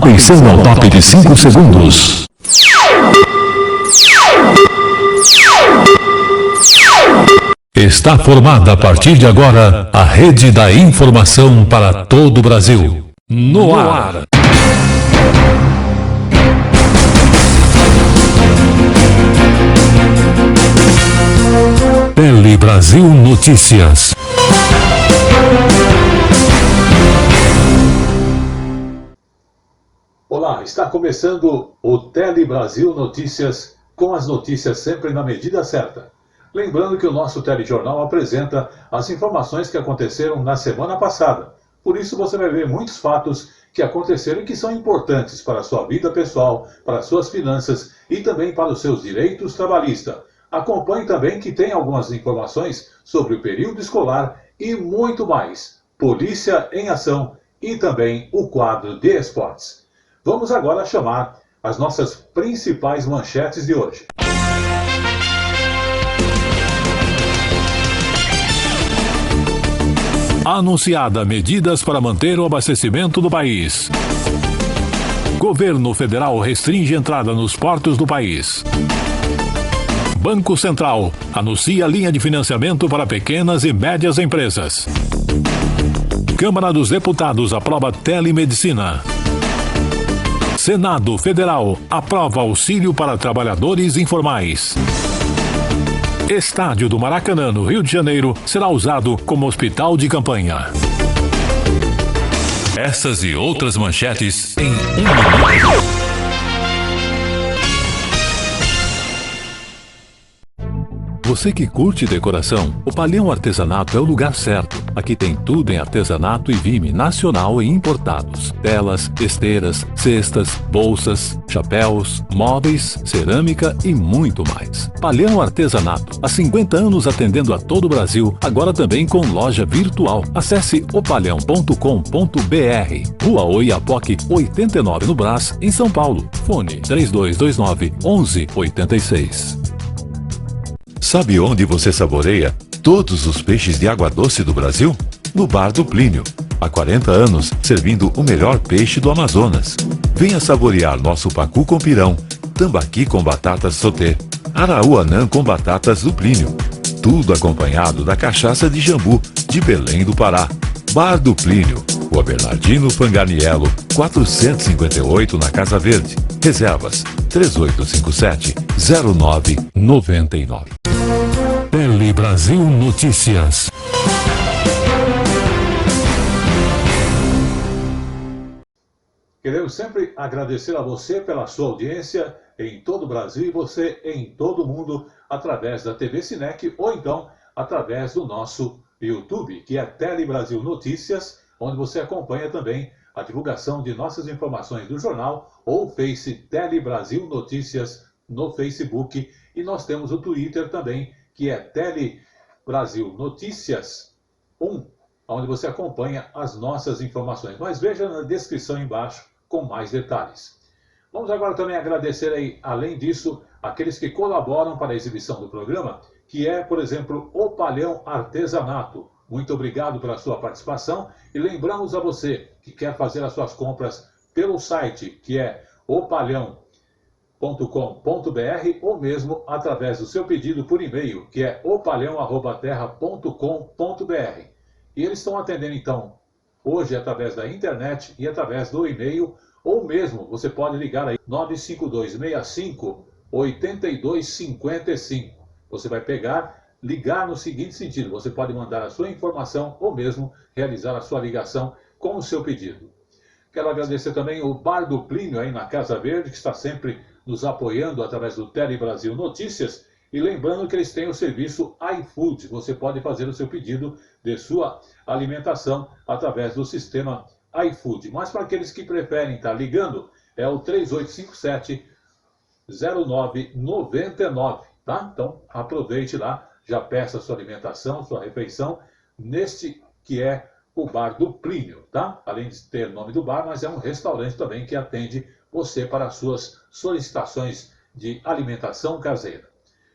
Atenção ao top de 5 segundos. Está formada a partir de agora a rede da informação para todo o Brasil. No ar. Tele Brasil Notícias. Olá, está começando o Tele Brasil Notícias, com as notícias sempre na medida certa. Lembrando que o nosso telejornal apresenta as informações que aconteceram na semana passada. Por isso você vai ver muitos fatos que aconteceram e que são importantes para a sua vida pessoal, para as suas finanças e também para os seus direitos trabalhistas. Acompanhe também que tem algumas informações sobre o período escolar e muito mais. Polícia em ação e também o quadro de esportes. Vamos agora chamar as nossas principais manchetes de hoje. Anunciada medidas para manter o abastecimento do país. Governo federal restringe entrada nos portos do país. Banco Central anuncia linha de financiamento para pequenas e médias empresas. Câmara dos Deputados aprova telemedicina. Senado Federal aprova auxílio para trabalhadores informais. Estádio do Maracanã, no Rio de Janeiro, será usado como hospital de campanha. Essas e outras manchetes em 1 minuto. Você que curte decoração, o Palhão Artesanato é o lugar certo. Aqui tem tudo em artesanato e vime nacional e importados. Telas, esteiras, cestas, bolsas, chapéus, móveis, cerâmica e muito mais. Palhão Artesanato, há 50 anos atendendo a todo o Brasil, agora também com loja virtual. Acesse opalhão.com.br. Rua Oiapoque, 89 no Brás, em São Paulo. Fone 3229-1186. Sabe onde você saboreia todos os peixes de água doce do Brasil? No Bar do Plínio. Há 40 anos, servindo o melhor peixe do Amazonas. Venha saborear nosso pacu com pirão, tambaqui com batatas sauté, araúanã com batatas do Plínio. Tudo acompanhado da cachaça de jambu, de Belém do Pará. Bar do Plínio. Rua Bernardino Fanganiello, 458 na Casa Verde. Reservas 3857-0999. Tele Brasil Notícias. Queremos sempre agradecer a você pela sua audiência em todo o Brasil e você em todo o mundo através da TV Cinec ou então através do nosso YouTube, que é Tele Brasil Notícias, onde você acompanha também a divulgação de nossas informações do jornal ou Face Tele Brasil Notícias no Facebook. E nós temos o Twitter também, que é Tele Brasil Notícias 1, onde você acompanha as nossas informações. Mas veja na descrição embaixo com mais detalhes. Vamos agora também agradecer aí, além disso, aqueles que colaboram para a exibição do programa, que é, por exemplo, o Palhão Artesanato. Muito obrigado pela sua participação e lembramos a você que quer fazer as suas compras pelo site, que é opalhão.com.br ou mesmo através do seu pedido por e-mail, que é opalhão@terra.com.br. E eles estão atendendo então hoje através da internet e através do e-mail, ou mesmo você pode ligar aí 95265-8255. Você vai ligar no seguinte sentido: você pode mandar a sua informação ou mesmo realizar a sua ligação com o seu pedido. Quero agradecer também o Bar do Plínio aí na Casa Verde, que está sempre nos apoiando através do Tele Brasil Notícias. E lembrando que eles têm o serviço iFood. Você pode fazer o seu pedido de sua alimentação através do sistema iFood. Mas para aqueles que preferem estar ligando, é o 3857-0999, tá? Então aproveite lá, já peça sua alimentação, sua refeição, neste que é o Bar do Plínio, tá? Além de ter o nome do bar, mas é um restaurante também que atende você para as suas solicitações de alimentação caseira.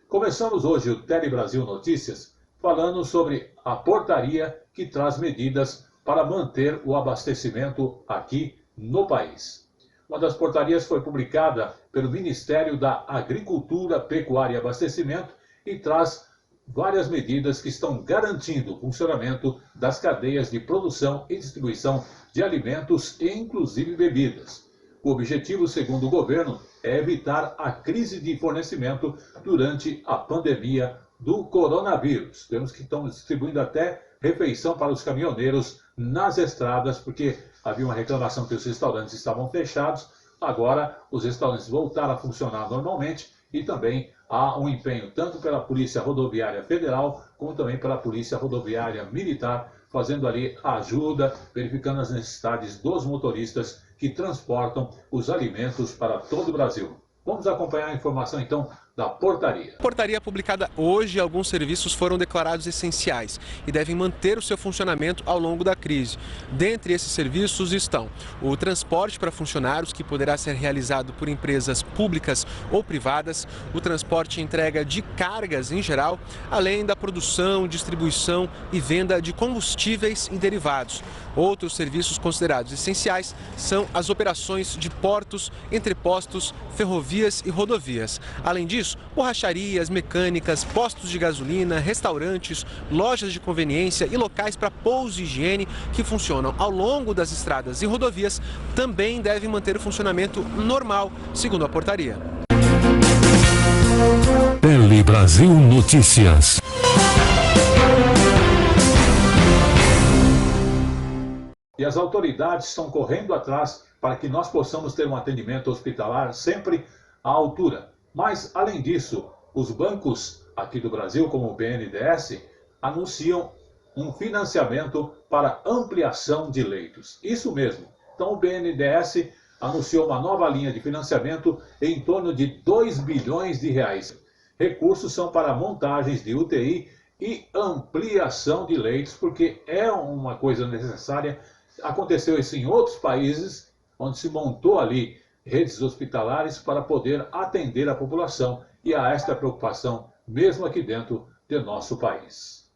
Começamos hoje o Tele Brasil Notícias falando sobre a portaria que traz medidas para manter o abastecimento aqui no país. Uma das portarias foi publicada pelo Ministério da Agricultura, Pecuária e Abastecimento e traz várias medidas que estão garantindo o funcionamento das cadeias de produção e distribuição de alimentos e inclusive bebidas. O objetivo, segundo o governo, é evitar a crise de fornecimento durante a pandemia do coronavírus. Temos que estão distribuindo até refeição para os caminhoneiros nas estradas, porque havia uma reclamação que os restaurantes estavam fechados. Agora os restaurantes voltaram a funcionar normalmente e também há um empenho tanto pela Polícia Rodoviária Federal como também pela Polícia Rodoviária Militar, fazendo ali a ajuda, verificando as necessidades dos motoristas que transportam os alimentos para todo o Brasil. Vamos acompanhar a informação, então, da portaria. Portaria publicada hoje, alguns serviços foram declarados essenciais e devem manter o seu funcionamento ao longo da crise. Dentre esses serviços estão o transporte para funcionários, que poderá ser realizado por empresas públicas ou privadas, o transporte e entrega de cargas em geral, além da produção, distribuição e venda de combustíveis e derivados. Outros serviços considerados essenciais são as operações de portos, entrepostos, ferrovias e rodovias. Além disso, borracharias, mecânicas, postos de gasolina, restaurantes, lojas de conveniência e locais para pouso e higiene que funcionam ao longo das estradas e rodovias também devem manter o funcionamento normal, segundo a portaria. Tele Brasil Notícias. E as autoridades estão correndo atrás para que nós possamos ter um atendimento hospitalar sempre à altura. Mas, além disso, os bancos aqui do Brasil, como o BNDES, anunciam um financiamento para ampliação de leitos. Isso mesmo. Então, o BNDES anunciou uma nova linha de financiamento em torno de 2 bilhões de reais. Recursos são para montagens de UTI e ampliação de leitos, porque é uma coisa necessária. Aconteceu isso em outros países, onde se montou ali redes hospitalares para poder atender a população. E há esta preocupação mesmo aqui dentro de nosso país.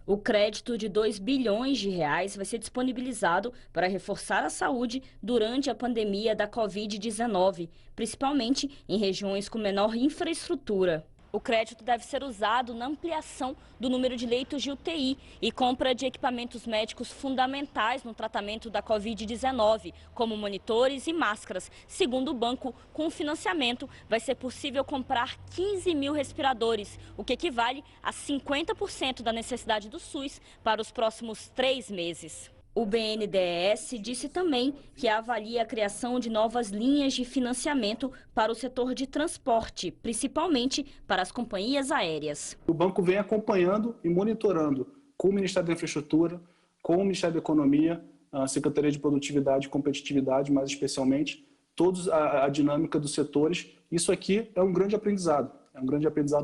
O crédito de 2 bilhões de reais vai ser disponibilizado para reforçar a saúde durante a pandemia da Covid-19, principalmente em regiões com menor infraestrutura. O crédito deve ser usado na ampliação do número de leitos de UTI e compra de equipamentos médicos fundamentais no tratamento da Covid-19, como monitores e máscaras. Segundo o banco, com o financiamento vai ser possível comprar 15 mil respiradores, o que equivale a 50% da necessidade do SUS para os próximos 3 meses. O BNDES disse também que avalia a criação de novas linhas de financiamento para o setor de transporte, principalmente para as companhias aéreas. O banco vem acompanhando e monitorando com o Ministério da Infraestrutura, com o Ministério da Economia, a Secretaria de Produtividade e Competitividade, mais especialmente, toda a dinâmica dos setores. Isso aqui é um grande aprendizado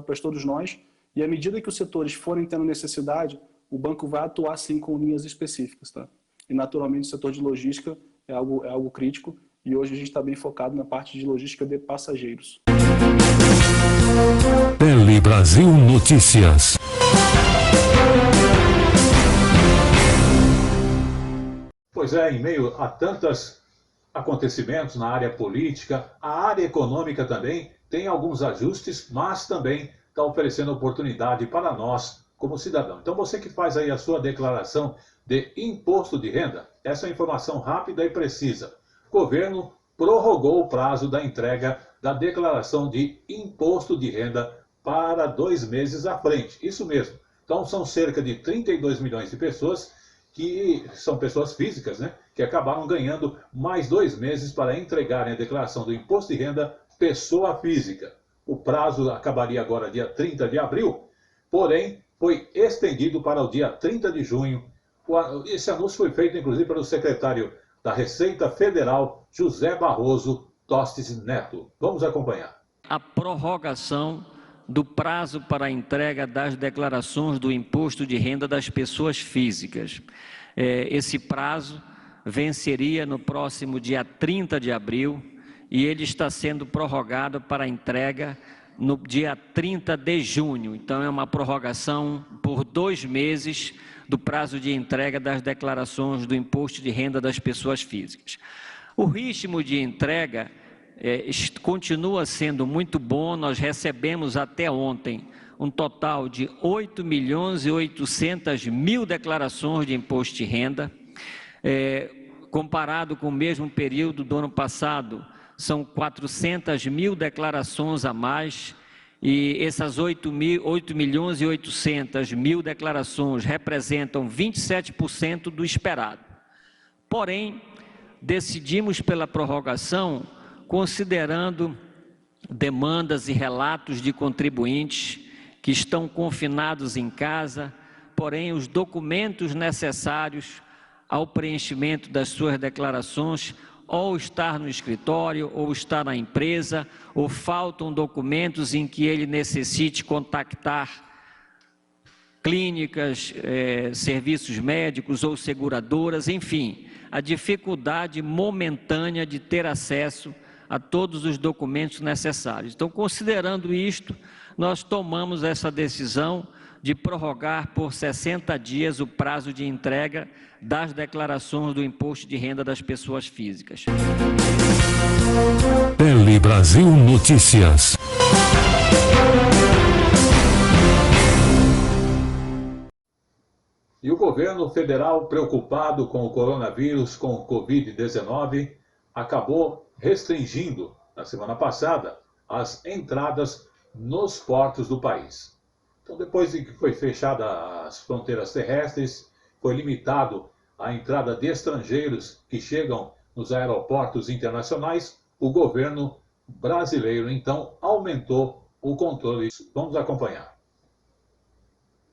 para todos nós, e à medida que os setores forem tendo necessidade, o banco vai atuar sim com linhas específicas, tá? E naturalmente o setor de logística é algo crítico, e hoje a gente está bem focado na parte de logística de passageiros. Tele Brasil Notícias. Pois é, em meio a tantos acontecimentos na área política, a área econômica também tem alguns ajustes, mas também está oferecendo oportunidade para nós como cidadão. Então você que faz aí a sua declaração de imposto de renda, essa é informação rápida e precisa. O governo prorrogou o prazo da entrega da declaração de imposto de renda para 2 meses à frente. Isso mesmo. Então são cerca de 32 milhões de pessoas que são pessoas físicas, né, que acabaram ganhando mais 2 meses para entregarem a declaração do imposto de renda pessoa física. O prazo acabaria agora dia 30 de abril, porém foi estendido para o dia 30 de junho. Esse anúncio foi feito, inclusive, pelo secretário da Receita Federal, José Barroso Tostes Neto. Vamos acompanhar. A prorrogação do prazo para a entrega das declarações do imposto de renda das pessoas físicas. Esse prazo venceria no próximo dia 30 de abril e ele está sendo prorrogado para a entrega no dia 30 de junho. Então, é uma prorrogação por 2 meses do prazo de entrega das declarações do imposto de renda das pessoas físicas. O ritmo de entrega continua sendo muito bom. Nós recebemos até ontem um total de 8.800.000 declarações de imposto de renda. Comparado com o mesmo período do ano passado, são 400.000 declarações a mais, e essas 8.800.000 declarações representam 27% do esperado. Porém, decidimos pela prorrogação, considerando demandas e relatos de contribuintes que estão confinados em casa, porém os documentos necessários ao preenchimento das suas declarações ou estar no escritório, ou estar na empresa, ou faltam documentos em que ele necessite contactar clínicas, serviços médicos ou seguradoras, enfim, a dificuldade momentânea de ter acesso a todos os documentos necessários. Então, considerando isto, nós tomamos essa decisão de prorrogar por 60 dias o prazo de entrega das declarações do imposto de renda das pessoas físicas. Tele Brasil Notícias. E o governo federal, preocupado com o coronavírus, com o Covid-19, acabou restringindo, na semana passada, as entradas nos portos do país. Então, depois de que foi fechada as fronteiras terrestres, foi limitado a entrada de estrangeiros que chegam nos aeroportos internacionais, o governo brasileiro, então, aumentou o controle. Vamos acompanhar.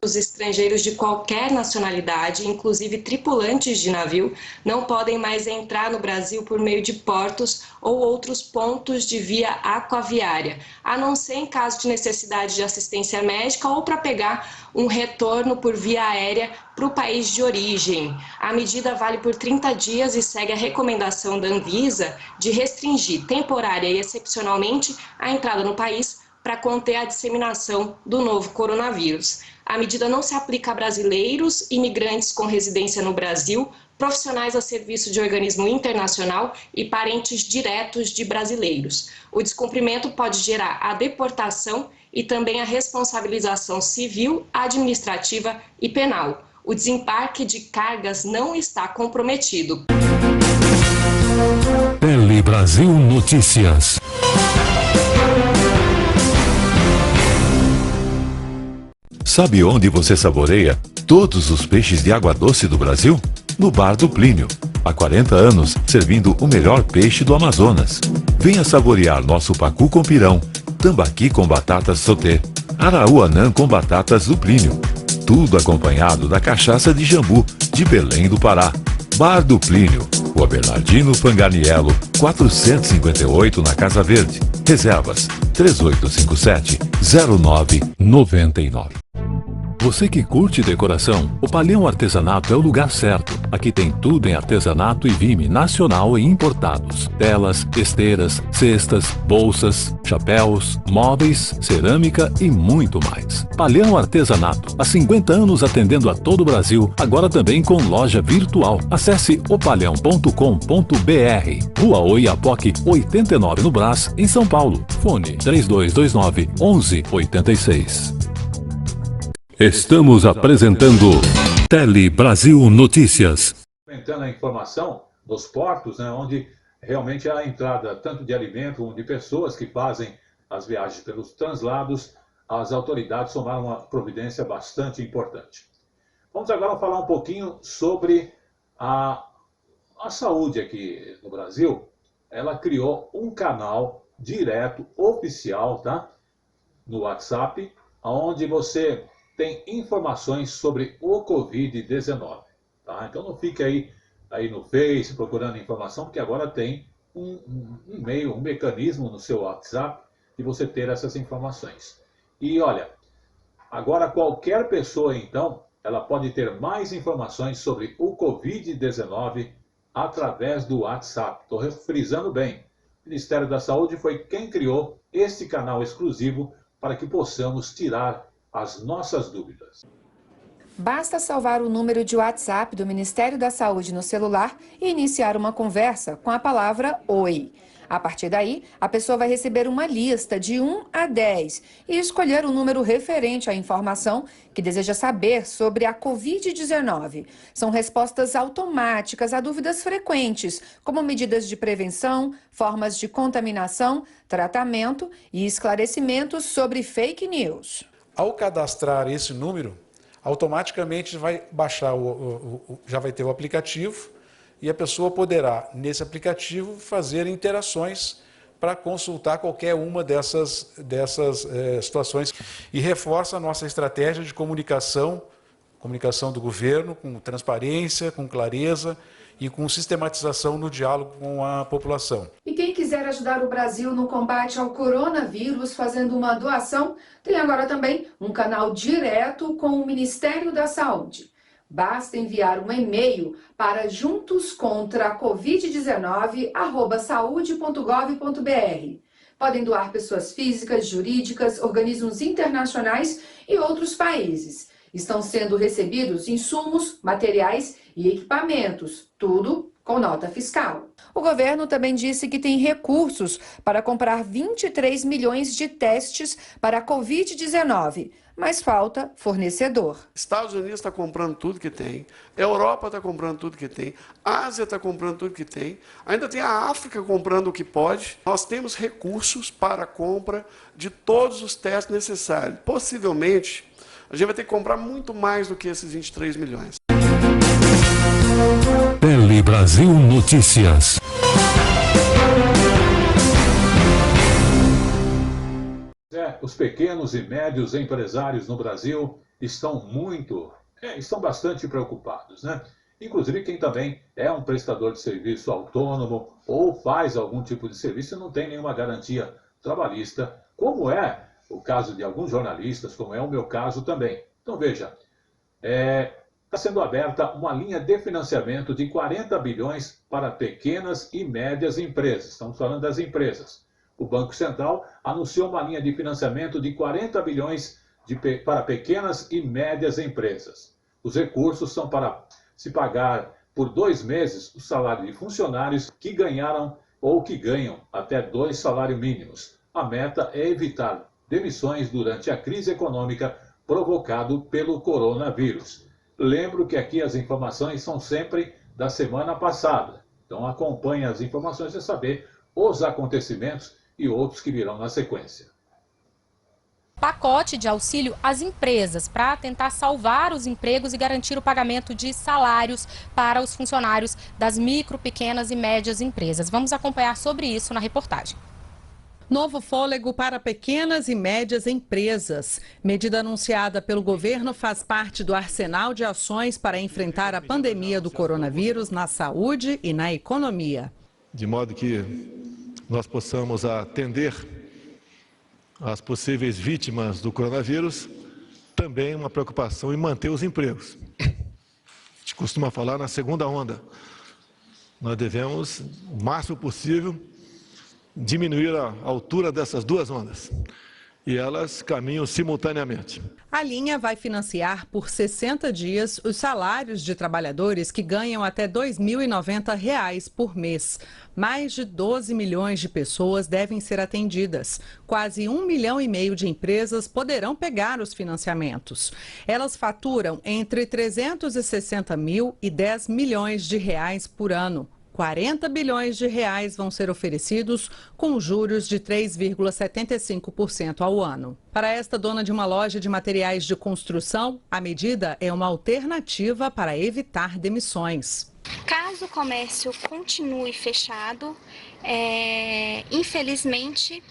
Os estrangeiros de qualquer nacionalidade, inclusive tripulantes de navio, não podem mais entrar no Brasil por meio de portos ou outros pontos de via aquaviária, a não ser em caso de necessidade de assistência médica ou para pegar um retorno por via aérea para o país de origem. A medida vale por 30 dias e segue a recomendação da Anvisa de restringir temporária e excepcionalmente a entrada no país para conter a disseminação do novo coronavírus. A medida não se aplica a brasileiros, imigrantes com residência no Brasil, profissionais a serviço de organismo internacional e parentes diretos de brasileiros. O descumprimento pode gerar a deportação e também a responsabilização civil, administrativa e penal. O desembarque de cargas não está comprometido. Tele Brasil Notícias. Sabe onde você saboreia todos os peixes de água doce do Brasil? No Bar do Plínio. Há 40 anos, servindo o melhor peixe do Amazonas. Venha saborear nosso pacu com pirão, tambaqui com batatas sauté, araúanã com batatas do Plínio. Tudo acompanhado da cachaça de jambu, de Belém do Pará. Bar do Plínio, Rua Bernardino Fanganiello, 458 na Casa Verde. Reservas 3857-0999. Você que curte decoração, o Palhão Artesanato é o lugar certo. Aqui tem tudo em artesanato e vime nacional e importados. Telas, esteiras, cestas, bolsas, chapéus, móveis, cerâmica e muito mais. Palhão Artesanato, há 50 anos atendendo a todo o Brasil, agora também com loja virtual. Acesse opalhão.com.br. Rua Oiapoque, 89 no Brás, em São Paulo. Fone 3229-1186. Estamos apresentando Tele Brasil Notícias. Aumentando a informação dos portos, onde realmente há a entrada tanto de alimento como de pessoas que fazem as viagens pelos translados, as autoridades tomaram uma providência bastante importante. Vamos agora falar um pouquinho sobre a saúde aqui no Brasil. Ela criou um canal direto, oficial, tá? No WhatsApp, onde você tem informações sobre o Covid-19. Tá? Então não fique aí no Face procurando informação, porque agora tem um meio, um mecanismo no seu WhatsApp de você ter essas informações. E olha, agora qualquer pessoa então, ela pode ter mais informações sobre o Covid-19 através do WhatsApp. Estou frisando bem. O Ministério da Saúde foi quem criou este canal exclusivo para que possamos tirar as nossas dúvidas. Basta salvar o número de WhatsApp do Ministério da Saúde no celular e iniciar uma conversa com a palavra Oi. A partir daí, a pessoa vai receber uma lista de 1 a 10 e escolher o número referente à informação que deseja saber sobre a Covid-19. São respostas automáticas a dúvidas frequentes, como medidas de prevenção, formas de contaminação, tratamento e esclarecimentos sobre fake news. Ao cadastrar esse número, automaticamente vai baixar, já vai ter o aplicativo e a pessoa poderá, nesse aplicativo, fazer interações para consultar qualquer uma dessas situações. E reforça a nossa estratégia de comunicação do governo, com transparência, com clareza e com sistematização no diálogo com a população. E quem quiser ajudar o Brasil no combate ao coronavírus fazendo uma doação, tem agora também um canal direto com o Ministério da Saúde. Basta enviar um e-mail para juntoscontracovid19@saude.gov.br. Podem doar pessoas físicas, jurídicas, organismos internacionais e outros países. Estão sendo recebidos insumos, materiais e equipamentos, tudo com nota fiscal. O governo também disse que tem recursos para comprar 23 milhões de testes para a Covid-19, mas falta fornecedor. Estados Unidos está comprando tudo que tem, Europa está comprando tudo que tem, Ásia está comprando tudo que tem, ainda tem a África comprando o que pode. Nós temos recursos para a compra de todos os testes necessários. Possivelmente, a gente vai ter que comprar muito mais do que esses 23 milhões. Tele Brasil Notícias. Os pequenos e médios empresários no Brasil estão bastante preocupados, né? Inclusive quem também é um prestador de serviço autônomo ou faz algum tipo de serviço e não tem nenhuma garantia trabalhista, como é o caso de alguns jornalistas, como é o meu caso também. Então veja, está sendo aberta uma linha de financiamento de 40 bilhões para pequenas e médias empresas. Estamos falando das empresas. O Banco Central anunciou uma linha de financiamento de 40 bilhões para pequenas e médias empresas. Os recursos são para se pagar por 2 meses o salário de funcionários que ganharam ou que ganham até 2 salários mínimos. A meta é evitar demissões durante a crise econômica provocada pelo coronavírus. Lembro que aqui as informações são sempre da semana passada. Então acompanhe as informações para saber os acontecimentos e outros que virão na sequência. Pacote de auxílio às empresas para tentar salvar os empregos e garantir o pagamento de salários para os funcionários das micro, pequenas e médias empresas. Vamos acompanhar sobre isso na reportagem. Novo fôlego para pequenas e médias empresas. Medida anunciada pelo governo faz parte do arsenal de ações para enfrentar a pandemia do coronavírus na saúde e na economia. De modo que nós possamos atender as possíveis vítimas do coronavírus, também uma preocupação em manter os empregos. A gente costuma falar na segunda onda. Nós devemos, o máximo possível, diminuir a altura dessas duas ondas. E elas caminham simultaneamente. A linha vai financiar por 60 dias os salários de trabalhadores que ganham até R$ 2.090 por mês. Mais de 12 milhões de pessoas devem ser atendidas. Quase 1,5 milhão de empresas poderão pegar os financiamentos. Elas faturam entre 360 mil e 10 milhões de reais por ano. 40 bilhões de reais vão ser oferecidos com juros de 3,75% ao ano. Para esta dona de uma loja de materiais de construção, a medida é uma alternativa para evitar demissões. Caso o comércio continue fechado, infelizmente,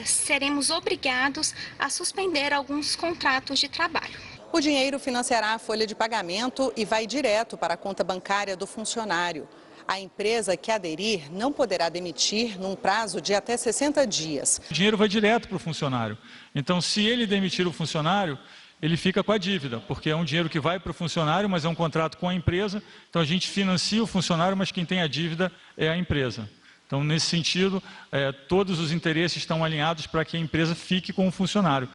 seremos obrigados a suspender alguns contratos de trabalho. O dinheiro financiará a folha de pagamento e vai direto para a conta bancária do funcionário. A empresa que aderir não poderá demitir num prazo de até 60 dias. O dinheiro vai direto para o funcionário. Então, se ele demitir o funcionário, ele fica com a dívida, porque é um dinheiro que vai para o funcionário, mas é um contrato com a empresa. Então, a gente financia o funcionário, mas quem tem a dívida é a empresa. Então, nesse sentido, todos os interesses estão alinhados para que a empresa fique com o funcionário.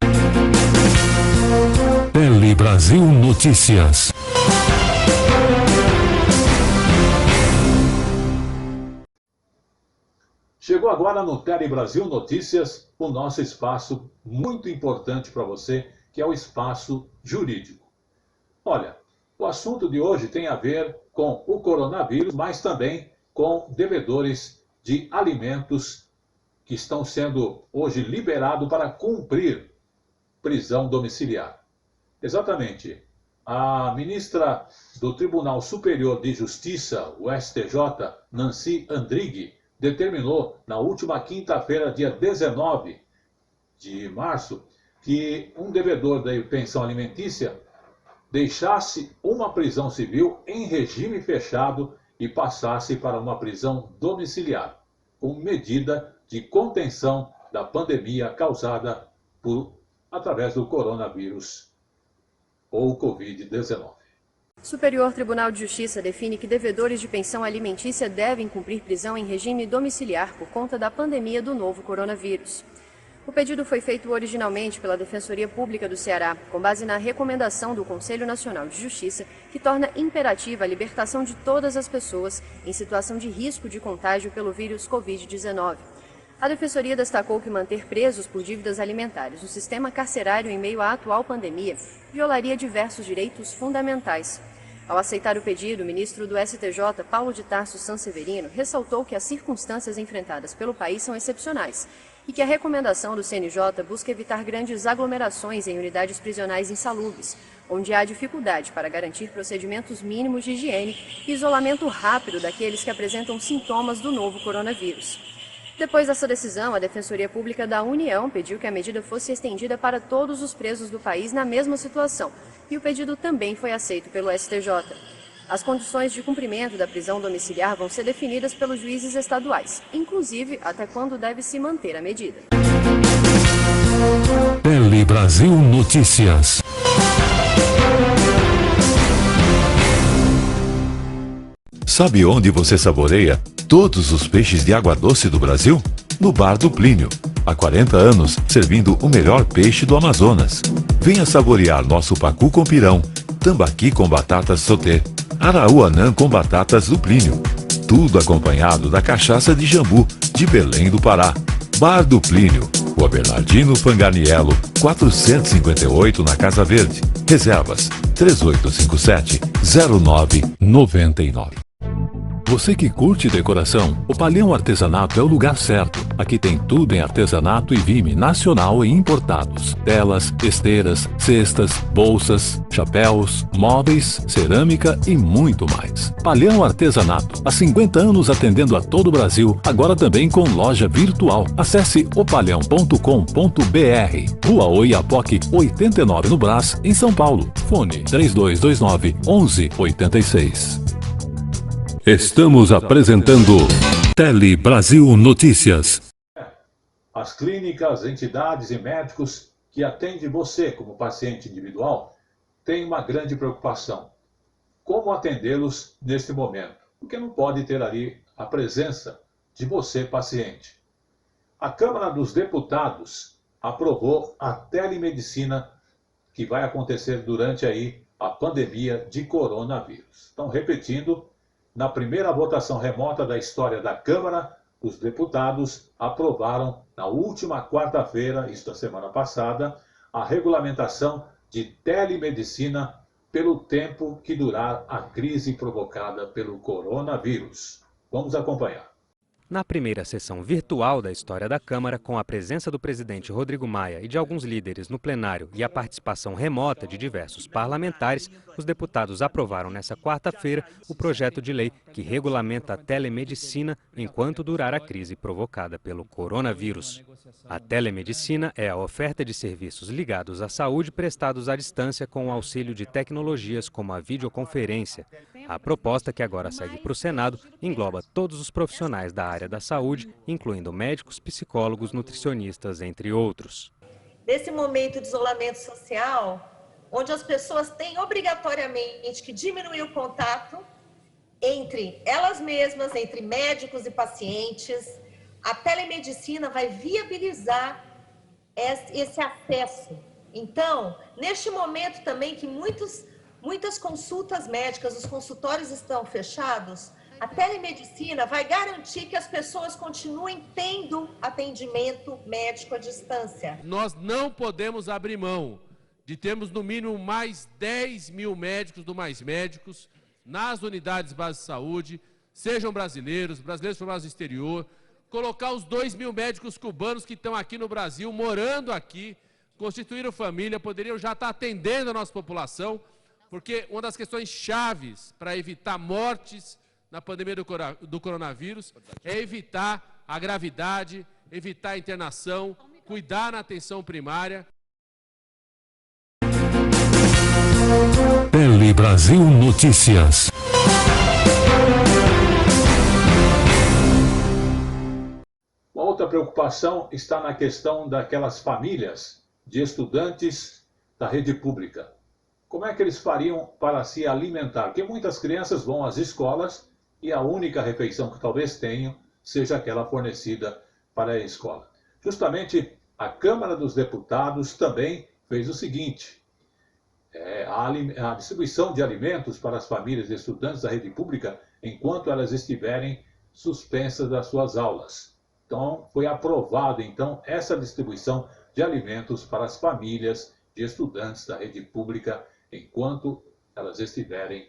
Tele Brasil Notícias. Chegou agora no Tele Brasil Notícias o nosso espaço muito importante para você, que é o espaço jurídico. Olha, o assunto de hoje tem a ver com o coronavírus, mas também com devedores de alimentos que estão sendo hoje liberados para cumprir prisão domiciliar. Exatamente. A ministra do Tribunal Superior de Justiça, o STJ, Nancy Andrighi, determinou na última quinta-feira, dia 19 de março, que um devedor da pensão alimentícia deixasse uma prisão civil em regime fechado e passasse para uma prisão domiciliar, como medida de contenção da pandemia causada através do coronavírus ou Covid-19. Superior Tribunal de Justiça define que devedores de pensão alimentícia devem cumprir prisão em regime domiciliar por conta da pandemia do novo coronavírus. O pedido foi feito originalmente pela Defensoria Pública do Ceará, com base na recomendação do Conselho Nacional de Justiça, que torna imperativa a libertação de todas as pessoas em situação de risco de contágio pelo vírus Covid-19. A Defensoria destacou que manter presos por dívidas alimentares no sistema carcerário em meio à atual pandemia violaria diversos direitos fundamentais. Ao aceitar o pedido, o ministro do STJ, Paulo de Tarso Sanseverino, ressaltou que as circunstâncias enfrentadas pelo país são excepcionais e que a recomendação do CNJ busca evitar grandes aglomerações em unidades prisionais insalubres, onde há dificuldade para garantir procedimentos mínimos de higiene e isolamento rápido daqueles que apresentam sintomas do novo coronavírus. Depois dessa decisão, a Defensoria Pública da União pediu que a medida fosse estendida para todos os presos do país na mesma situação, e o pedido também foi aceito pelo STJ. As condições de cumprimento da prisão domiciliar vão ser definidas pelos juízes estaduais, inclusive até quando deve se manter a medida. Tele Brasil Notícias. Sabe onde você saboreia todos os peixes de água doce do Brasil? No Bar do Plínio. Há 40 anos, servindo o melhor peixe do Amazonas. Venha saborear nosso pacu com pirão, tambaqui com batatas sauté, araúanã com batatas do Plínio. Tudo acompanhado da cachaça de jambu, de Belém do Pará. Bar do Plínio. Rua Bernardino Panganiello, 458 na Casa Verde. Reservas 3857-0999. Você que curte decoração, o Palhão Artesanato é o lugar certo. Aqui tem tudo em artesanato e vime nacional e importados. Telas, esteiras, cestas, bolsas, chapéus, móveis, cerâmica e muito mais. Palhão Artesanato, há 50 anos atendendo a todo o Brasil, agora também com loja virtual. Acesse opalhão.com.br. Rua Oiapoque, 89 no Brás, em São Paulo. Fone 3229-1186. Estamos apresentando Tele Brasil Notícias. As clínicas, entidades e médicos que atendem você como paciente individual têm uma grande preocupação. Como atendê-los neste momento? Porque não pode ter ali a presença de você, paciente. A Câmara dos Deputados aprovou a telemedicina que vai acontecer durante aí a pandemia de coronavírus. Então, repetindo, na primeira votação remota da história da Câmara, os deputados aprovaram, na última quarta-feira, isto da semana passada, a regulamentação de telemedicina pelo tempo que durar a crise provocada pelo coronavírus. Vamos acompanhar. Na primeira sessão virtual da história da Câmara, com a presença do presidente Rodrigo Maia e de alguns líderes no plenário e a participação remota de diversos parlamentares, os deputados aprovaram nesta quarta-feira o projeto de lei que regulamenta a telemedicina enquanto durar a crise provocada pelo coronavírus. A telemedicina é a oferta de serviços ligados à saúde prestados à distância com o auxílio de tecnologias como a videoconferência. A proposta, que agora segue para o Senado, engloba todos os profissionais da área da saúde, incluindo médicos, psicólogos, nutricionistas, entre outros. Nesse momento de isolamento social, onde as pessoas têm obrigatoriamente que diminuir o contato, entre elas mesmas, entre médicos e pacientes. A telemedicina vai viabilizar esse acesso. Então, neste momento também que muitas consultas médicas, os consultórios estão fechados, a telemedicina vai garantir que as pessoas continuem tendo atendimento médico à distância. Nós não podemos abrir mão de termos no mínimo mais 10 mil médicos do Mais Médicos nas unidades básicas de saúde, sejam brasileiros formados no exterior, colocar os 2 mil médicos cubanos que estão aqui no Brasil, morando aqui, constituíram família, poderiam já estar atendendo a nossa população, porque uma das questões chaves para evitar mortes na pandemia do coronavírus é evitar a gravidade, evitar a internação, cuidar na atenção primária. Tele Brasil Notícias. Uma outra preocupação está na questão daquelas famílias de estudantes da rede pública. Como é que eles fariam para se alimentar? Porque muitas crianças vão às escolas e a única refeição que talvez tenham seja aquela fornecida para a escola. Justamente a Câmara dos Deputados também fez o seguinte: a distribuição de alimentos para as famílias de estudantes da rede pública enquanto elas estiverem suspensas das suas aulas. Então, foi aprovada essa distribuição de alimentos para as famílias de estudantes da rede pública enquanto elas estiverem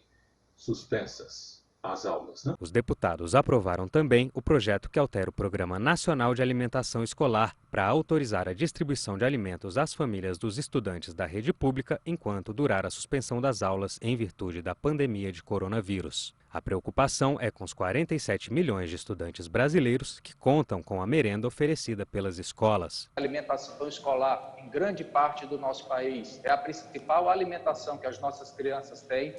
suspensas as aulas, né? Os deputados aprovaram também o projeto que altera o Programa Nacional de Alimentação Escolar para autorizar a distribuição de alimentos às famílias dos estudantes da rede pública enquanto durar a suspensão das aulas em virtude da pandemia de coronavírus. A preocupação é com os 47 milhões de estudantes brasileiros que contam com a merenda oferecida pelas escolas. A alimentação escolar, em grande parte do nosso país, é a principal alimentação que as nossas crianças têm.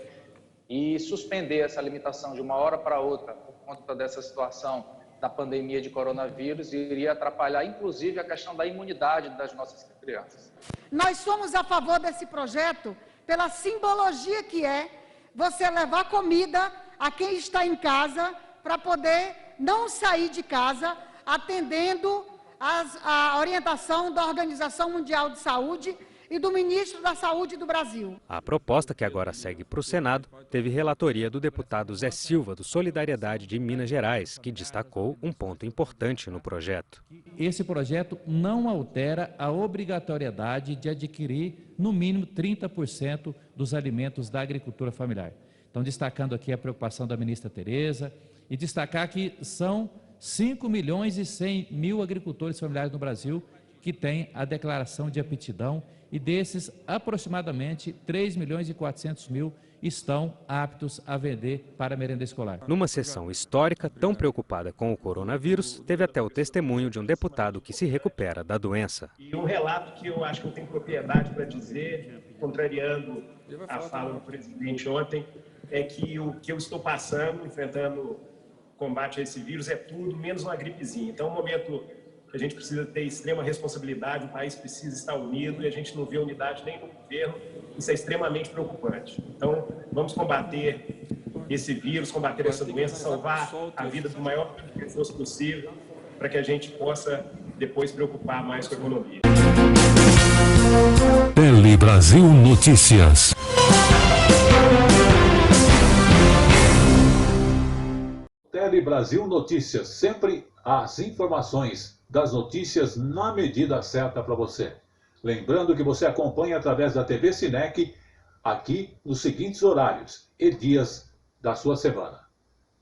E suspender essa alimentação de uma hora para outra por conta dessa situação da pandemia de coronavírus iria atrapalhar, inclusive, a questão da imunidade das nossas crianças. Nós somos a favor desse projeto pela simbologia que é você levar comida a quem está em casa para poder não sair de casa, atendendo a orientação da Organização Mundial de Saúde e do Ministro da Saúde do Brasil. A proposta, que agora segue para o Senado, teve relatoria do deputado Zé Silva, do Solidariedade de Minas Gerais, que destacou um ponto importante no projeto. Esse projeto não altera a obrigatoriedade de adquirir, no mínimo, 30% dos alimentos da agricultura familiar. Então, destacando aqui a preocupação da ministra Tereza e destacar que são 5 milhões e 100 mil agricultores familiares no Brasil que têm a declaração de aptidão e desses, aproximadamente 3 milhões e 400 mil estão aptos a vender para a merenda escolar. Numa sessão histórica, tão preocupada com o coronavírus, teve até o testemunho de um deputado que se recupera da doença. E um relato que eu acho que eu tenho propriedade para dizer, contrariando a fala do presidente ontem, é que o que eu estou passando, enfrentando o combate a esse vírus, é tudo menos uma gripezinha. Então, um momento a gente precisa ter extrema responsabilidade, o país precisa estar unido e a gente não vê unidade nem no governo, isso é extremamente preocupante. Então, vamos combater esse vírus, combater essa doença, salvar a vida do maior número de pessoas possível, para que a gente possa depois se preocupar mais com a economia. Tele Brasil Notícias. Tele Brasil Notícias, sempre as informações das notícias na medida certa para você. Lembrando que você acompanha através da TV Sinec, aqui nos seguintes horários e dias da sua semana.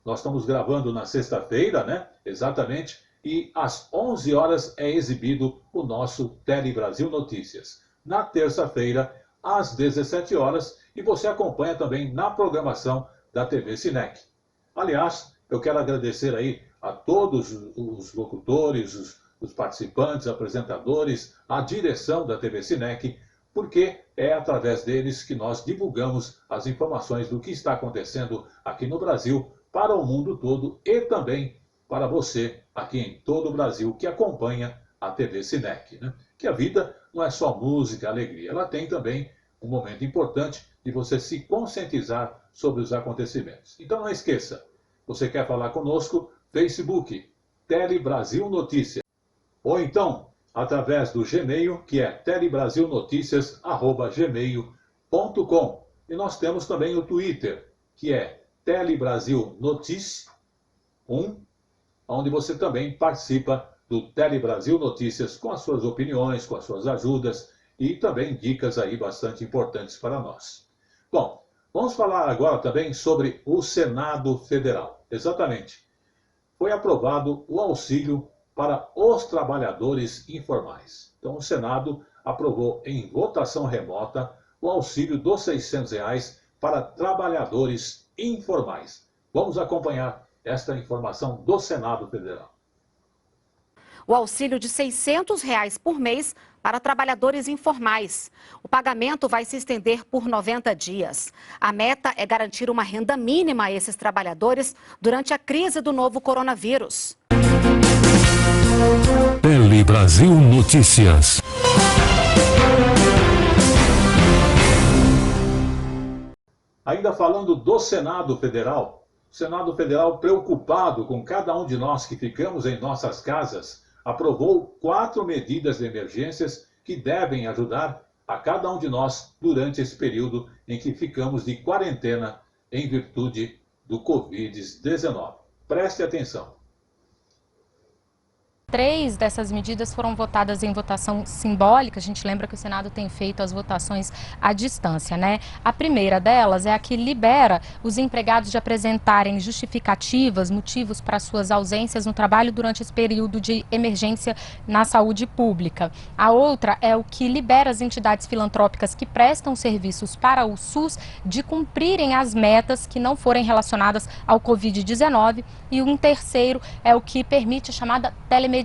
Nós estamos gravando na sexta-feira, né? Exatamente, e às 11 horas é exibido o nosso Tele Brasil Notícias. Na terça-feira, às 17 horas, e você acompanha também na programação da TV Sinec. Aliás, eu quero agradecer aí a todos os locutores, os participantes, apresentadores, a direção da TV Sinec, porque é através deles que nós divulgamos as informações do que está acontecendo aqui no Brasil, para o mundo todo e também para você aqui em todo o Brasil que acompanha a TV Sinec, né? Que a vida não é só música, alegria, ela tem também um momento importante de você se conscientizar sobre os acontecimentos. Então não esqueça, você quer falar conosco? Facebook, Tele Brasil Notícias. Ou então, através do Gmail, que é telebrasilnoticias@gmail.com. E nós temos também o Twitter, que é Telebrasil Notícias 1, onde você também participa do Tele Brasil Notícias com as suas opiniões, com as suas ajudas e também dicas aí bastante importantes para nós. Bom, vamos falar agora também sobre o Senado Federal. Exatamente. Foi aprovado o auxílio para os trabalhadores informais. Então, o Senado aprovou em votação remota o auxílio dos R$600 para trabalhadores informais. Vamos acompanhar esta informação do Senado Federal. O auxílio de R$600 por mês para trabalhadores informais. O pagamento vai se estender por 90 dias. A meta é garantir uma renda mínima a esses trabalhadores durante a crise do novo coronavírus. Tele Brasil Notícias. Ainda falando do Senado Federal, o Senado Federal, preocupado com cada um de nós que ficamos em nossas casas, aprovou 4 medidas de emergências que devem ajudar a cada um de nós durante esse período em que ficamos de quarentena em virtude do Covid-19. Preste atenção. 3 dessas medidas foram votadas em votação simbólica. A gente lembra que o Senado tem feito as votações à distância, né? A primeira delas é a que libera os empregados de apresentarem justificativas, motivos para suas ausências no trabalho durante esse período de emergência na saúde pública. A outra é o que libera as entidades filantrópicas que prestam serviços para o SUS de cumprirem as metas que não forem relacionadas ao Covid-19. E um terceiro é o que permite a chamada telemedicina,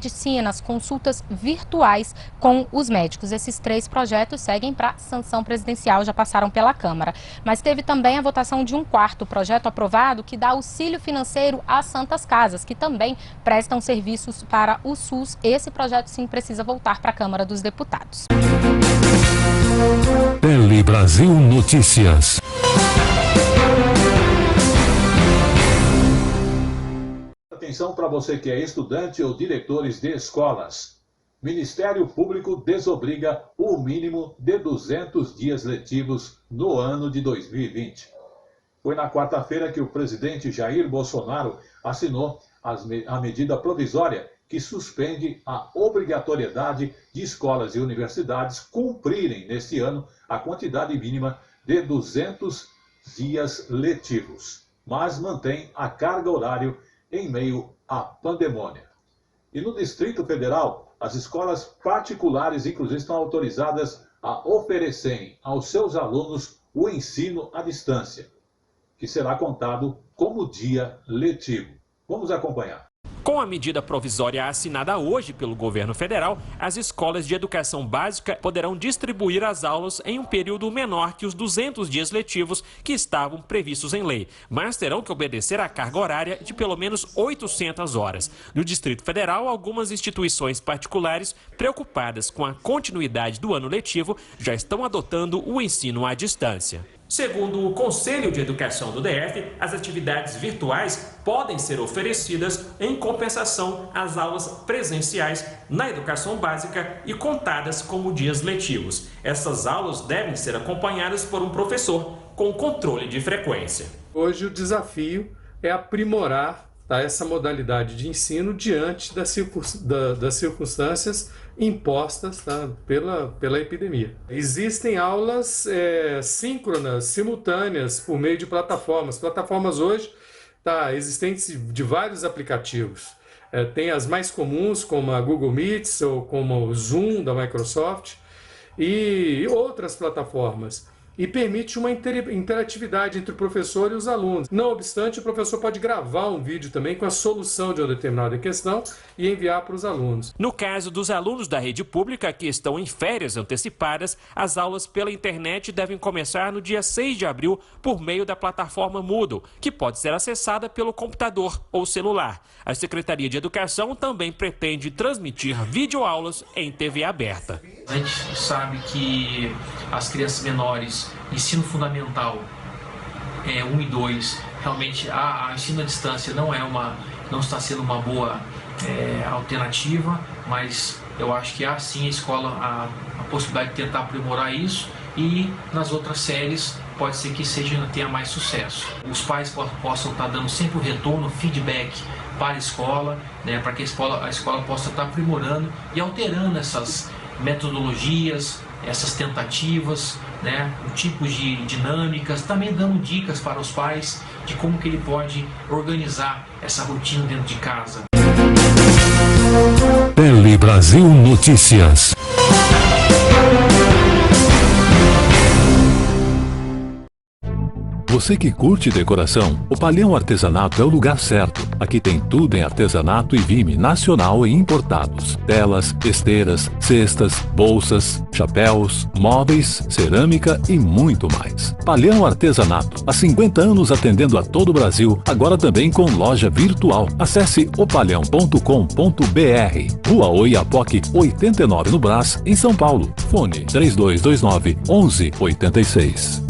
as consultas virtuais com os médicos. Esses 3 projetos seguem para sanção presidencial, já passaram pela Câmara. Mas teve também a votação de um 4º projeto aprovado que dá auxílio financeiro às Santas Casas, que também prestam serviços para o SUS. Esse projeto sim precisa voltar para a Câmara dos Deputados. Tele Brasil Notícias. Atenção para você que é estudante ou diretores de escolas. Ministério Público desobriga o mínimo de 200 dias letivos no ano de 2020. Foi na quarta-feira que o presidente Jair Bolsonaro assinou a medida provisória que suspende a obrigatoriedade de escolas e universidades cumprirem neste ano a quantidade mínima de 200 dias letivos, mas mantém a carga horária em meio à pandemia. E no Distrito Federal, as escolas particulares, inclusive, estão autorizadas a oferecerem aos seus alunos o ensino à distância, que será contado como dia letivo. Vamos acompanhar. Com a medida provisória assinada hoje pelo governo federal, as escolas de educação básica poderão distribuir as aulas em um período menor que os 200 dias letivos que estavam previstos em lei, mas terão que obedecer à carga horária de pelo menos 800 horas. No Distrito Federal, algumas instituições particulares, preocupadas com a continuidade do ano letivo, já estão adotando o ensino à distância. Segundo o Conselho de Educação do DF, as atividades virtuais podem ser oferecidas em compensação às aulas presenciais na educação básica e contadas como dias letivos. Essas aulas devem ser acompanhadas por um professor com controle de frequência. Hoje o desafio é aprimorar essa modalidade de ensino diante das circunstâncias impostas pela epidemia. Existem aulas síncronas, simultâneas, por meio de plataformas. Plataformas hoje existentes de vários aplicativos. Tem as mais comuns, como a Google Meets ou como o Zoom da Microsoft, e outras plataformas. e permite uma interatividade entre o professor e os alunos. Não obstante, o professor pode gravar um vídeo também com a solução de uma determinada questão e enviar para os alunos. No caso dos alunos da rede pública que estão em férias antecipadas, as aulas pela internet devem começar no dia 6 de abril por meio da plataforma Moodle, que pode ser acessada pelo computador ou celular. A Secretaria de Educação também pretende transmitir videoaulas em TV aberta. A gente sabe que as crianças menores, ensino fundamental 1 e 2, realmente a ensino à distância não está sendo uma boa alternativa, mas eu acho que há sim a possibilidade de tentar aprimorar isso, e nas outras séries pode ser que tenha mais sucesso. Os pais possam estar dando sempre o retorno, feedback para a escola, né, para que a escola possa estar aprimorando e alterando essas metodologias, essas tentativas, né, tipos de dinâmicas, também dando dicas para os pais de como que ele pode organizar essa rotina dentro de casa. Tele Brasil Notícias. Você que curte decoração, o Palhão Artesanato é o lugar certo. Aqui tem tudo em artesanato e vime nacional e importados. Telas, esteiras, cestas, bolsas, chapéus, móveis, cerâmica e muito mais. Palhão Artesanato, há 50 anos atendendo a todo o Brasil, agora também com loja virtual. Acesse opalhão.com.br. Rua Oiapoque, 89 no Brás, em São Paulo. Fone 3229-1186.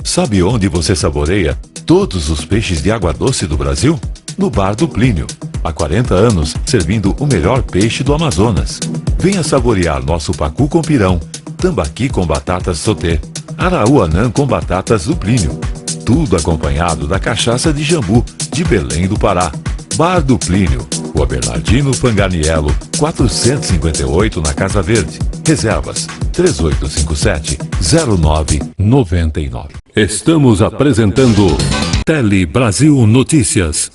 Sabe onde você saboreia todos os peixes de água doce do Brasil? No Bar do Plínio. Há 40 anos, servindo o melhor peixe do Amazonas. Venha saborear nosso pacu com pirão, tambaqui com batatas sauté, araúanã com batatas do Plínio. Tudo acompanhado da cachaça de jambu, de Belém do Pará. Bar do Plínio, Rua Bernardino Fanganiello, 458 na Casa Verde. Reservas 3857-0999. Estamos apresentando Tele Brasil Notícias.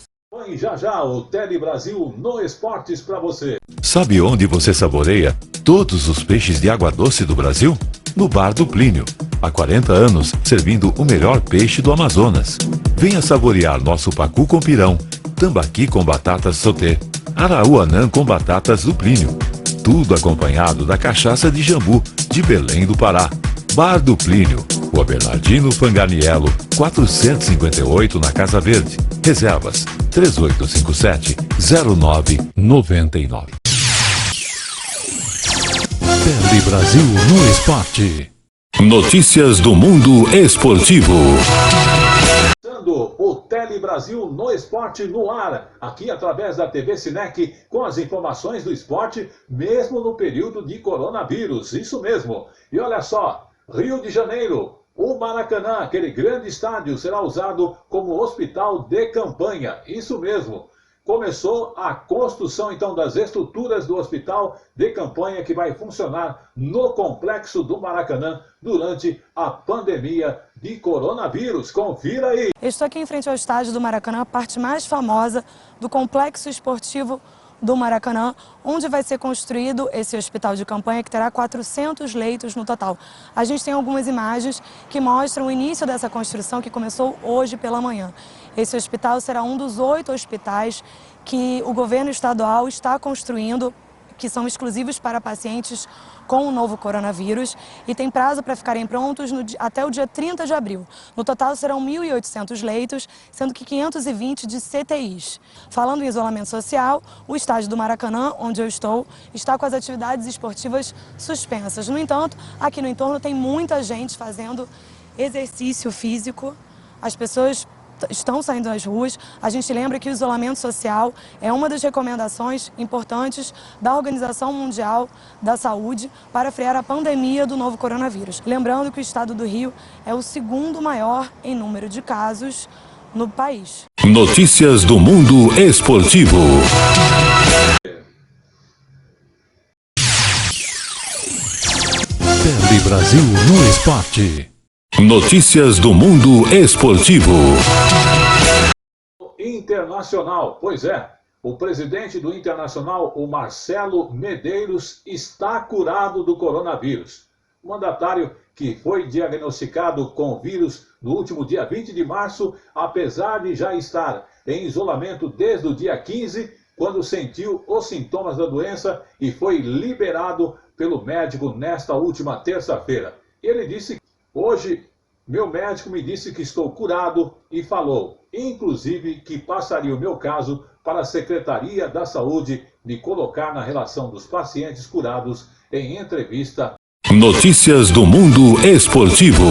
E já o Tele Brasil no Esportes para você. Sabe onde você saboreia todos os peixes de água doce do Brasil? No Bar do Plínio. Há 40 anos, servindo o melhor peixe do Amazonas. Venha saborear nosso pacu com pirão, tambaqui com batatas sauté, araúanã com batatas do Plínio. Tudo acompanhado da cachaça de jambu, de Belém do Pará. Bar do Plínio, Rua Bernardino Fanganiello, 458 na Casa Verde. Reservas 3857-0999. Tele Brasil no Esporte. Notícias do mundo esportivo. O Tele Brasil no Esporte no ar, aqui através da TV Sinec, com as informações do esporte, mesmo no período de coronavírus, isso mesmo. E olha só, Rio de Janeiro, o Maracanã, aquele grande estádio, será usado como hospital de campanha, isso mesmo. Começou a construção, então, das estruturas do hospital de campanha que vai funcionar no complexo do Maracanã durante a pandemia de coronavírus. Confira aí. Estou aqui em frente ao estádio do Maracanã, a parte mais famosa do complexo esportivo do Maracanã, onde vai ser construído esse hospital de campanha que terá 400 leitos no total. A gente tem algumas imagens que mostram o início dessa construção que começou hoje pela manhã. Esse hospital será um dos 8 hospitais que o governo estadual está construindo, que são exclusivos para pacientes com o novo coronavírus e tem prazo para ficarem prontos até o dia 30 de abril. No total serão 1.800 leitos, sendo que 520 de CTIs. Falando em isolamento social, o estádio do Maracanã, onde eu estou, está com as atividades esportivas suspensas. No entanto, aqui no entorno tem muita gente fazendo exercício físico. As pessoas estão saindo às ruas. A gente lembra que o isolamento social é uma das recomendações importantes da Organização Mundial da Saúde para frear a pandemia do novo coronavírus. Lembrando que o estado do Rio é o segundo maior em número de casos no país. Notícias do mundo esportivo. Tele Brasil no Esporte. Notícias do mundo esportivo. Internacional, pois é, o presidente do Internacional, o Marcelo Medeiros, está curado do coronavírus. O mandatário, que foi diagnosticado com o vírus no último dia 20 de março, apesar de já estar em isolamento desde o dia 15, quando sentiu os sintomas da doença e foi liberado pelo médico nesta última terça-feira. Ele disse: hoje meu médico me disse que estou curado e falou, inclusive, que passaria o meu caso para a Secretaria da Saúde me colocar na relação dos pacientes curados em entrevista. Notícias do mundo esportivo.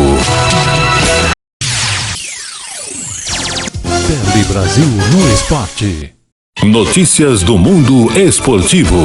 Tele Brasil no esporte. Notícias do mundo esportivo.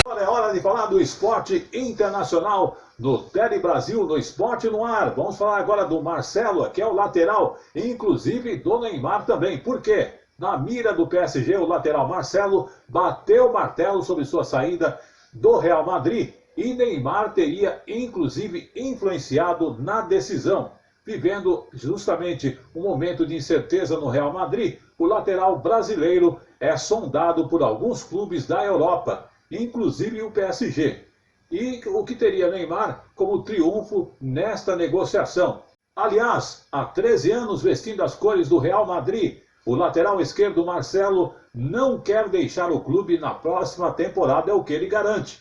Agora é hora de falar do esporte internacional no Tele Brasil no Esporte no Ar. Vamos falar agora do Marcelo, que é o lateral, inclusive do Neymar também. Por quê? Na mira do PSG, o lateral Marcelo bateu o martelo sobre sua saída do Real Madrid e Neymar teria inclusive influenciado na decisão. Vivendo justamente um momento de incerteza no Real Madrid, o lateral brasileiro é sondado por alguns clubes da Europa, inclusive o PSG. E o que teria Neymar como triunfo nesta negociação? Aliás, há 13 anos vestindo as cores do Real Madrid, o lateral esquerdo Marcelo não quer deixar o clube na próxima temporada, é o que ele garante.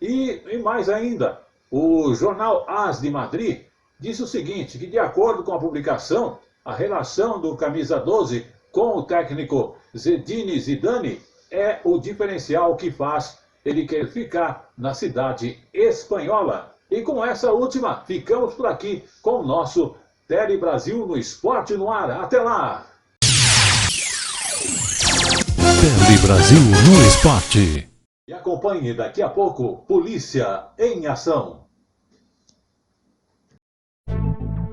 E mais ainda, o jornal AS de Madrid disse o seguinte, que de acordo com a publicação, a relação do camisa 12 com o técnico Zinedine Zidane é o diferencial que faz ele querer ficar na cidade espanhola. E com essa última, ficamos por aqui com o nosso Tele Brasil no Esporte no Ar. Até lá! Tele Brasil no esporte. E acompanhe daqui a pouco Polícia em Ação.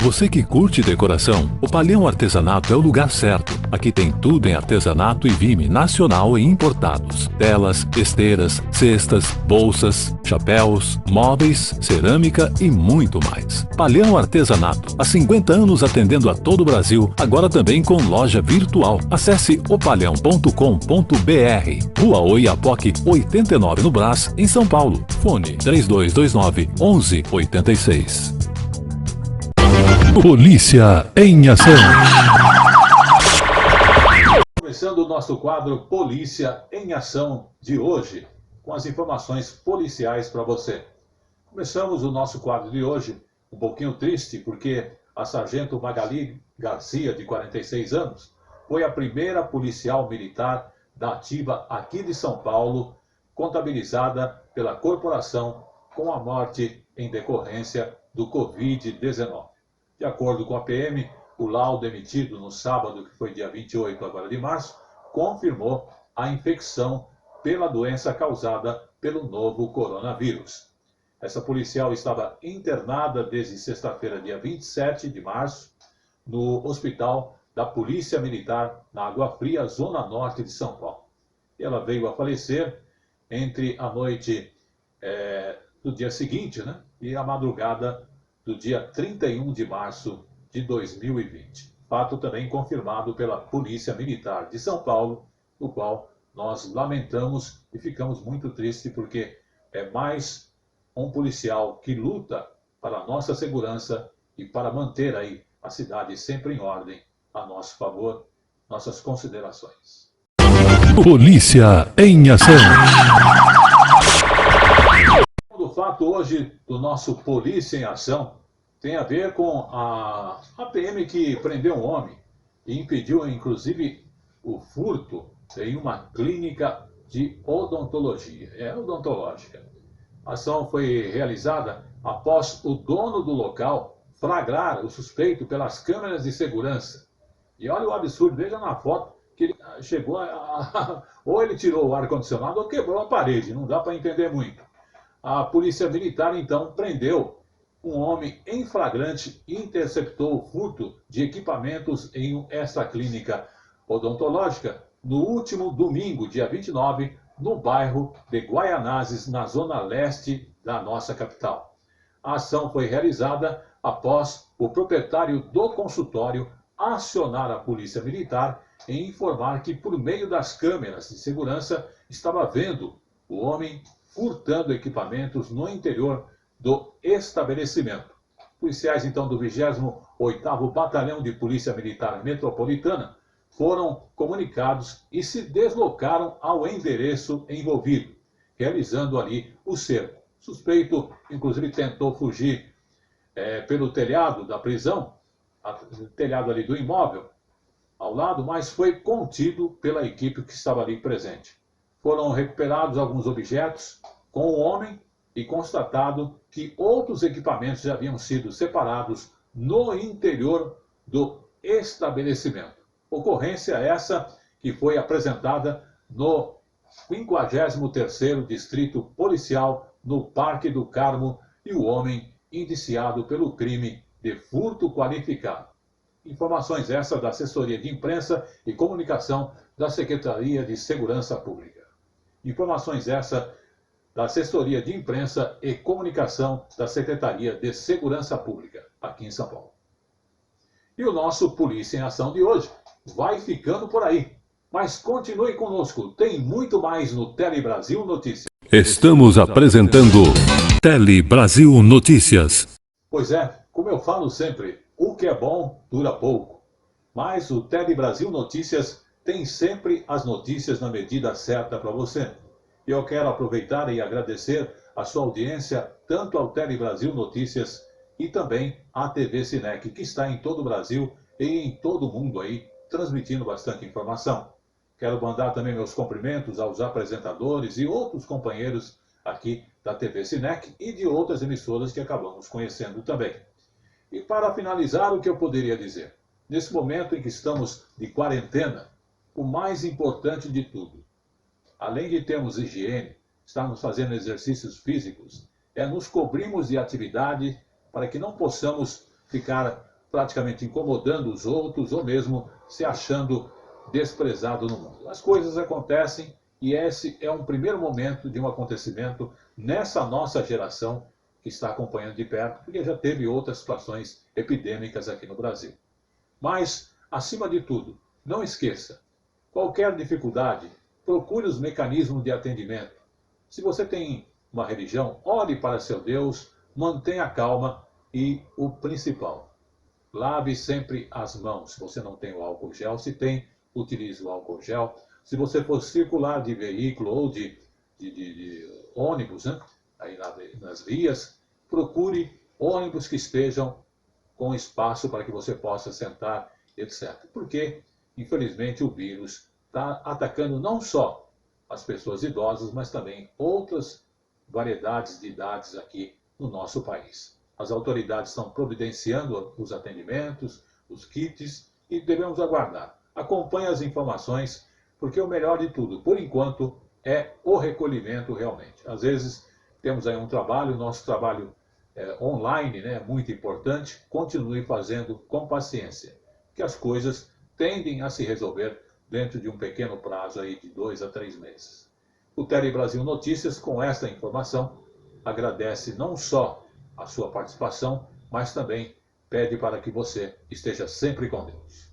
Você que curte decoração, o Palhão Artesanato é o lugar certo. Aqui tem tudo em artesanato e vime nacional e importados. Telas, esteiras, cestas, bolsas, chapéus, móveis, cerâmica e muito mais. Palhão Artesanato, há 50 anos atendendo a todo o Brasil, agora também com loja virtual. Acesse opalhão.com.br. Rua Oiapoque, 89 no Brás, em São Paulo. Fone 3229-1186. Polícia em Ação. Começando o nosso quadro Polícia em Ação de hoje, com as informações policiais para você. Começamos o nosso quadro de hoje um pouquinho triste, porque a sargento Magali Garcia, de 46 anos, foi a primeira policial militar da ativa aqui de São Paulo, contabilizada pela corporação com a morte em decorrência do Covid-19. De acordo com a PM, o laudo emitido no sábado, que foi dia 28 agora de março, confirmou a infecção pela doença causada pelo novo coronavírus. Essa policial estava internada desde sexta-feira, dia 27 de março, no Hospital da Polícia Militar, na Água Fria, Zona Norte de São Paulo. Ela veio a falecer entre a noite do dia seguinte, e a madrugada do dia 31 de março de 2020. Fato também confirmado pela Polícia Militar de São Paulo, no qual nós lamentamos e ficamos muito tristes, porque é mais um policial que luta para a nossa segurança e para manter aí a cidade sempre em ordem. A nosso favor, nossas considerações. Polícia em Ação. O fato hoje do nosso Polícia em Ação tem a ver com a PM que prendeu um homem e impediu, inclusive, o furto em uma clínica de odontologia. Odontológica. A ação foi realizada após o dono do local flagrar o suspeito pelas câmeras de segurança. E olha o absurdo, veja na foto que ele chegou ou ele tirou o ar-condicionado ou quebrou a parede, não dá para entender muito. A Polícia Militar, então, prendeu um homem em flagrante e interceptou o furto de equipamentos em esta clínica odontológica no último domingo, dia 29, no bairro de Guaianazes, na zona leste da nossa capital. A ação foi realizada após o proprietário do consultório acionar a Polícia Militar e informar que, por meio das câmeras de segurança, estava vendo o homem furtando equipamentos no interior do estabelecimento. Policiais, então, do 28º Batalhão de Polícia Militar Metropolitana foram comunicados e se deslocaram ao endereço envolvido, realizando ali o cerco. O suspeito, inclusive, tentou fugir pelo telhado da prisão, telhado ali do imóvel, ao lado, mas foi contido pela equipe que estava ali presente. Foram recuperados alguns objetos com o homem e constatado que outros equipamentos já haviam sido separados no interior do estabelecimento. Ocorrência essa que foi apresentada no 53º Distrito Policial no Parque do Carmo e o homem indiciado pelo crime de furto qualificado. Informações essas da Assessoria de Imprensa e Comunicação da Secretaria de Segurança Pública. Informações essas da Assessoria de Imprensa e Comunicação da Secretaria de Segurança Pública, aqui em São Paulo. E o nosso Polícia em Ação de hoje vai ficando por aí. Mas continue conosco, tem muito mais no Tele Brasil Notícias. Estamos apresentando Tele Brasil Notícias. Pois é, como eu falo sempre, o que é bom dura pouco. Mas o Tele Brasil Notícias tem sempre as notícias na medida certa para você. E eu quero aproveitar e agradecer a sua audiência, tanto ao Tele Brasil Notícias e também à TV Sinec, que está em todo o Brasil e em todo o mundo aí, transmitindo bastante informação. Quero mandar também meus cumprimentos aos apresentadores e outros companheiros aqui da TV Sinec e de outras emissoras que acabamos conhecendo também. E para finalizar, o que eu poderia dizer? Nesse momento em que estamos de quarentena, o mais importante de tudo, além de termos higiene, estarmos fazendo exercícios físicos, é nos cobrirmos de atividade para que não possamos ficar praticamente incomodando os outros ou mesmo se achando desprezado no mundo. As coisas acontecem e esse é um primeiro momento de um acontecimento nessa nossa geração que está acompanhando de perto, porque já teve outras situações epidêmicas aqui no Brasil. Mas, acima de tudo, não esqueça, qualquer dificuldade, procure os mecanismos de atendimento. Se você tem uma religião, ore para seu Deus, mantenha calma e o principal, lave sempre as mãos. Se você não tem o álcool gel, se tem, utilize o álcool gel. Se você for circular de veículo ou de ônibus, né, aí nas vias, procure ônibus que estejam com espaço para que você possa sentar, etc. Porque, infelizmente, o vírus está atacando não só as pessoas idosas, mas também outras variedades de idades aqui no nosso país. As autoridades estão providenciando os atendimentos, os kits, e devemos aguardar. Acompanhe as informações, porque o melhor de tudo, por enquanto, é o recolhimento realmente. Às vezes temos aí um trabalho, nosso trabalho online, né, é muito importante, continue fazendo com paciência, que as coisas tendem a se resolver dentro de um pequeno prazo aí de 2 a 3 meses. O Tele Brasil Notícias, com esta informação, agradece não só a sua participação, mas também pede para que você esteja sempre com Deus.